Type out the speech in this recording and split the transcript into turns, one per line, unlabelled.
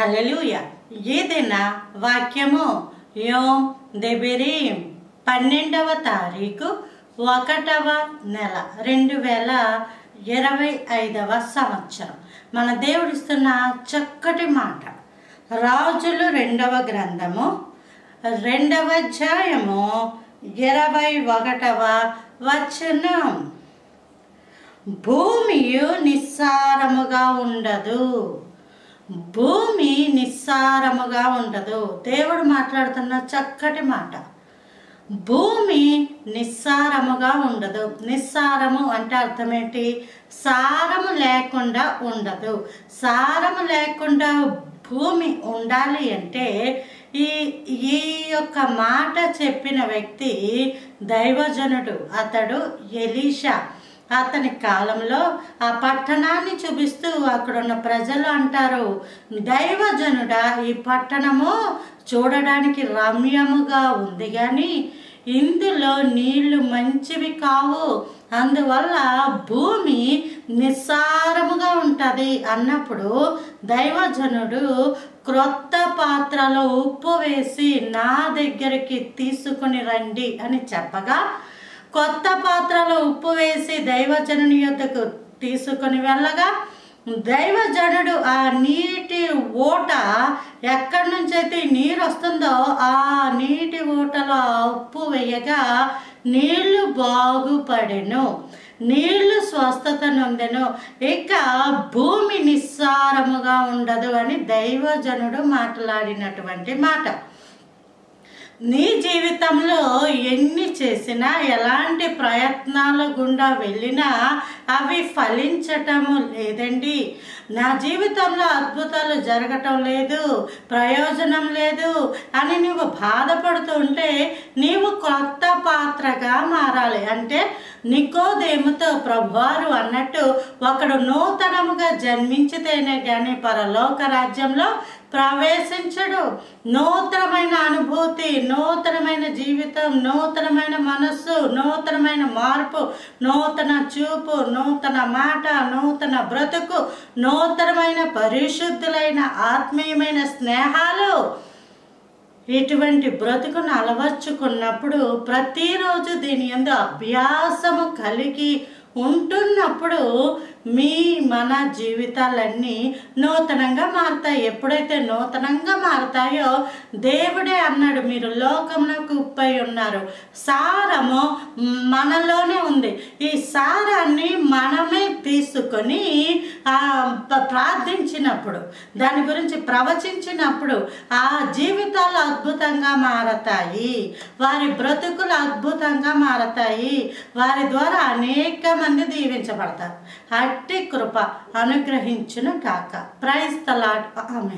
హల్లెలూయా. ఏదైనా వాక్యము యోం దెబిరీం 12వ తారీఖు 1వ నెల 2025వ సంవత్సరం. మన దేవుడిస్తున్న చక్కటి మాట రాజులు 2వ గ్రంథము 2వ అధ్యాయము 21వ వచనం. భూమియు నిస్సారముగా ఉండదు. భూమి నిస్సారముగా ఉండదు. దేవుడు మాట్లాడుతున్న చక్కటి మాట. భూమి నిస్సారముగా ఉండదు. నిస్సారము అంటే అర్థం ఏంటి? సారము లేకుండా ఉండదు. సారము లేకుండా భూమి ఉండాలి అంటే ఈ యొక్క మాట చెప్పిన వ్యక్తి దైవజనుడు. అతడు ఎలీషా. అతని కాలంలో ఆ పట్టణాన్ని చూపిస్తూ అక్కడున్న ప్రజలు అంటారు, దైవజనుడా, ఈ పట్టణము చూడడానికి రమ్యముగా ఉంది కానీ ఇందులో నీళ్లు మంచివి కావు, అందువల్ల భూమి నిస్సారముగా ఉంటుంది అన్నప్పుడు దైవజనుడు క్రొత్త పాత్రలో ఉప్పు వేసి నా దగ్గరికి తీసుకుని రండి అని చెప్పగా కొత్త పాత్రలో ఉప్పు వేసి దైవజనుని యొద్దకు తీసుకుని వెళ్ళగా దైవజనుడు ఆ నీటి ఊట ఎక్కడి నుంచి అయితే నీరు వస్తుందో ఆ నీటి ఊటలో ఆ ఉప్పు వేయగా నీళ్లు బాగుపడెను, నీళ్లు స్వస్థత నొందెను, ఇక భూమి నిస్సారముగా ఉండదు అని దైవజనుడు మాట్లాడినటువంటి మాట. నీ జీవితంలో ఎన్ని చేసినా ఎలాంటి ప్రయత్నాల గుండా వెళ్ళినా అవి ఫలించటము లేదండి. నా జీవితంలో అద్భుతాలు జరగటం లేదు, ప్రయోజనం లేదు అని నీవు బాధపడుతుంటే నీవు కొత్త పాత్రగా మారాలి. అంటే నికోదేముతో ప్రభువారు అన్నట్టు ఒకడు నూతనముగా జన్మించితేనే కానీ పరలోక రాజ్యంలో ప్రవేశించడు. నూతనమైన అనుభూతి, నూతనమైన జీవితం, నూతనమైన మనస్సు, నూతనమైన మార్పు, నూతన చూపు, నూతన మాట, నూతన బ్రతుకు, నూతనమైన పరిశుద్ధులైన ఆత్మీయమైన స్నేహాలు, ఇటువంటి బ్రతుకును అలవర్చుకున్నప్పుడు ప్రతిరోజు దీని యందు అభ్యాసము కలిగి ఉంటున్నప్పుడు మన జీవితాలన్నీ నూతనంగా మారుతాయి. ఎప్పుడైతే నూతనంగా మారుతాయో దేవుడే అన్నాడు, మీరు లోకమునకు ఉప్పై ఉన్నారు. సారము మనలోనే ఉంది. ఈ సారాన్ని మనమే తీసుకొని ప్రార్థించినప్పుడు, దాని గురించి ప్రవచించినప్పుడు ఆ జీవితాలు అద్భుతంగా మారతాయి, వారి బ్రతుకులు అద్భుతంగా మారతాయి, వారి ద్వారా అనేక మంది దీవించబడతారు. అట్టి కృప అనుగ్రహించును కాక. Praise the lord. ఆమేన్.